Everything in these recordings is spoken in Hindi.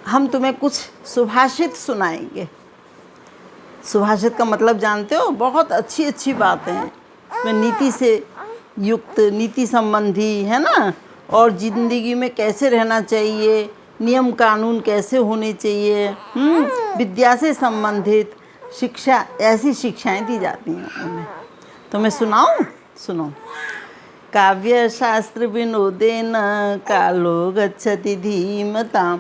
हम तुम्हें कुछ सुभाषित सुनाएंगे। सुभाषित का मतलब जानते हो? बहुत अच्छी अच्छी बातें हैं इसमें, नीति से युक्त, नीति संबंधी, है ना। और ज़िंदगी में कैसे रहना चाहिए, नियम कानून कैसे होने चाहिए, विद्या से संबंधित शिक्षा, ऐसी शिक्षाएं दी जाती हैं उन्हें। तो मैं सुनाऊं? सुनो। काव्य शास्त्र विनोदेन कालो गच्छति धीमतां,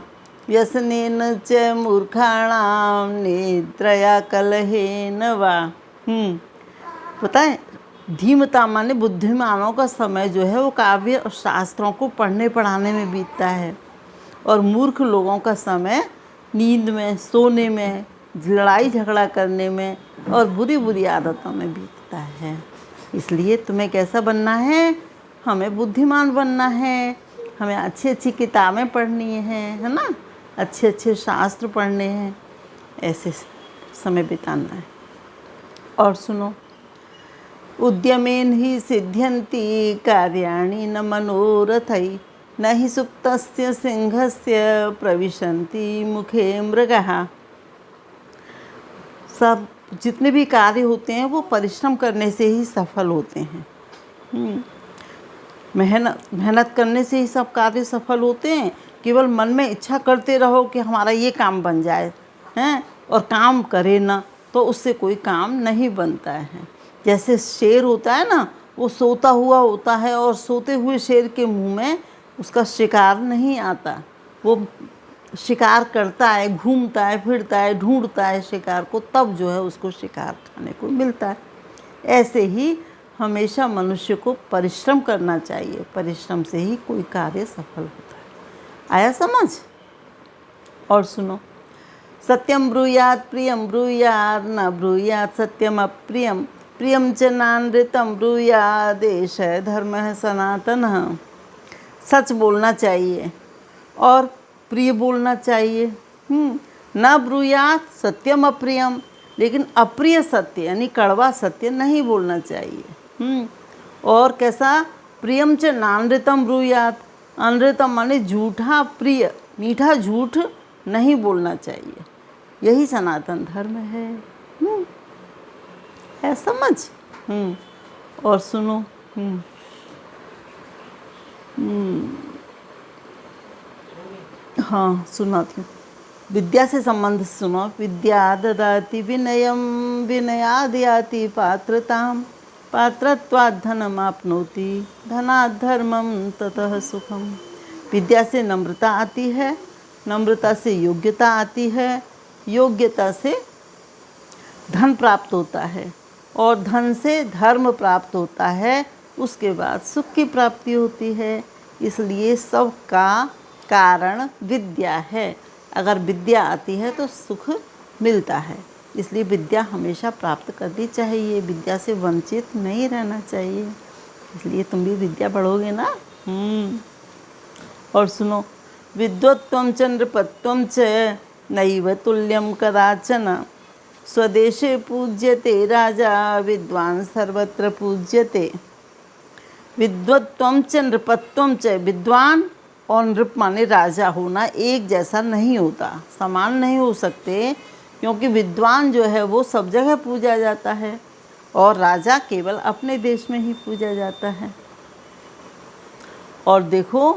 व्यसनेन च मूर्खाणां निद्रया कलहेन वा। पता है, धीमता माने बुद्धिमानों का समय जो है वो काव्य और शास्त्रों को पढ़ने पढ़ाने में बीतता है, और मूर्ख लोगों का समय नींद में, सोने में, लड़ाई झगड़ा करने में और बुरी बुरी आदतों में बीतता है। इसलिए तुम्हें कैसा बनना है? हमें बुद्धिमान बनना है, हमें अच्छी अच्छी किताबें पढ़नी हैं, है ना, अच्छे अच्छे शास्त्र पढ़ने हैं, ऐसे समय बिताना है। और सुनो, उद्यमेन ही सिद्ध्यन्ति कार्याणि न मनोरथै, न हि सुप्तस्य सिंहस्य प्रविशन्ति मुखे मृगः। सब जितने भी कार्य होते हैं वो परिश्रम करने से ही सफल होते हैं। मेहनत करने से ही सब कार्य सफल होते हैं। केवल मन में इच्छा करते रहो कि हमारा ये काम बन जाए, हैं, और काम करे ना, तो उससे कोई काम नहीं बनता है। जैसे शेर होता है ना, वो सोता हुआ होता है और सोते हुए शेर के मुंह में उसका शिकार नहीं आता। वो शिकार करता है, घूमता है, फिरता है, ढूंढता है शिकार को, तब जो है उसको शिकार खाने को मिलता है। ऐसे ही हमेशा मनुष्य को परिश्रम करना चाहिए, परिश्रम से ही कोई कार्य सफल होता है। आया समझ? और सुनो, सत्यम ब्रूयात् प्रियम ब्रूयात्, न ब्रूयात् सत्यम अप्रियम, प्रियम च नानृतम ब्रूयात्, देश धर्म सनातन। सच बोलना चाहिए और प्रिय बोलना चाहिए। न ब्रूयात् सत्यम अप्रियम, लेकिन अप्रिय सत्य यानी कड़वा सत्य नहीं बोलना चाहिए। और कैसा? प्रियम च नानृतम ब्रूयात्, अनृतम माने झूठा, प्रिय मीठा झूठ नहीं बोलना चाहिए। यही सनातन धर्म है समझ? और सुनो, हाँ सुनाती हूँ। विद्या से संबंध सुनो। विद्या ददाति विनयम, विनयाद् याति पात्रताम, पात्रत्वात् धनमाप्नोति, धनात् धर्मम ततः सुखम। विद्या से नम्रता आती है, नम्रता से योग्यता आती है, योग्यता से धन प्राप्त होता है, और धन से धर्म प्राप्त होता है। उसके बाद सुख की प्राप्ति होती है। इसलिए सब का कारण विद्या है। अगर विद्या आती है तो सुख मिलता है। इसलिए विद्या हमेशा प्राप्त करनी चाहिए, विद्या से वंचित नहीं रहना चाहिए। इसलिए तुम भी विद्या पढ़ोगे ना। और सुनो, विद्वत्त्वं च नृपत्वं च नैव तुल्यं कदाचन, स्वदेशे पूज्यते राजा, विद्वान सर्वत्र पूज्यते। विद्वत्त्वं च नृपत्वं च, विद्वान और नृप माने राजा होना एक जैसा नहीं होता, समान नहीं हो सकते, क्योंकि विद्वान जो है वो सब जगह पूजा जाता है और राजा केवल अपने देश में ही पूजा जाता है। और देखो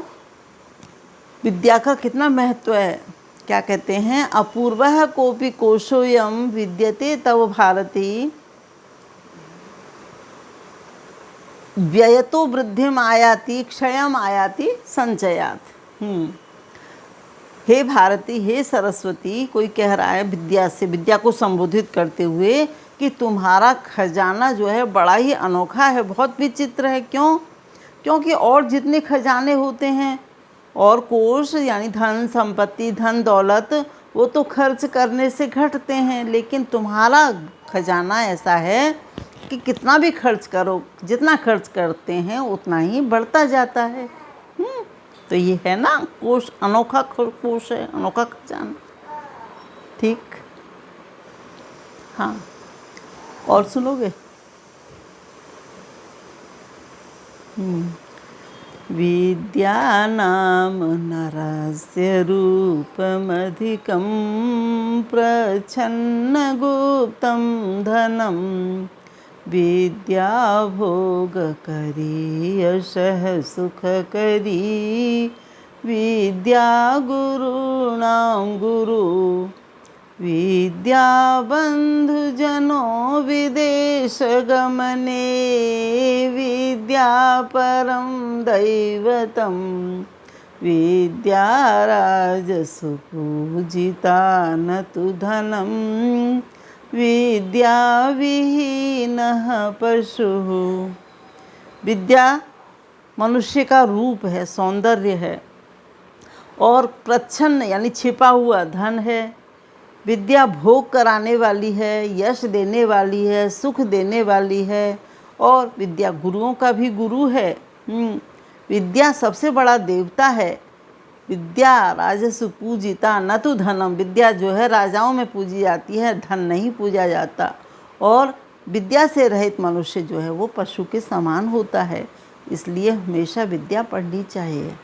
विद्या का कितना महत्व है। क्या कहते हैं? अपूर्वः कोपि कोशोऽयं विद्यते तव भारती, व्ययतो वृद्धिम आयाति क्षयम आयाति संचयात्। हे भारती, हे सरस्वती, कोई कह रहा है विद्या से, विद्या को संबोधित करते हुए, कि तुम्हारा खजाना जो है बड़ा ही अनोखा है, बहुत विचित्र है। क्यों? क्योंकि और जितने खजाने होते हैं और कोष यानी धन संपत्ति, धन दौलत, वो तो खर्च करने से घटते हैं, लेकिन तुम्हारा खजाना ऐसा है कि कितना भी खर्च करो, जितना खर्च करते हैं उतना ही बढ़ता जाता है। तो ये है ना कोष, अनोखा कोष है, अनोखा खजाना। ठीक, हाँ। और सुनोगे? विद्यानां नरस्य रूपमधिकं प्रच्छन्नगुप्तं धनं विद्या भोगकरी यशः सुखकरी विद्या गुरूणां गुरु विद्या बन्धुजनो विदेशगमने विद्या परं दैवतं विद्या राजसु पूजिता न तु धनं विद्या विहीनः पशुः। विद्या मनुष्य का रूप है, सौंदर्य है, और प्रच्छन्न यानी छिपा हुआ धन है। विद्या भोग कराने वाली है, यश देने वाली है, सुख देने वाली है, और विद्या गुरुओं का भी गुरु है। विद्या सबसे बड़ा देवता है। विद्या राजसु पूजिता न तु धनम। विद्या जो है राजाओं में पूजी जाती है, धन नहीं पूजा जाता। और विद्या से रहित मनुष्य जो है वो पशु के समान होता है। इसलिए हमेशा विद्या पढ़नी चाहिए।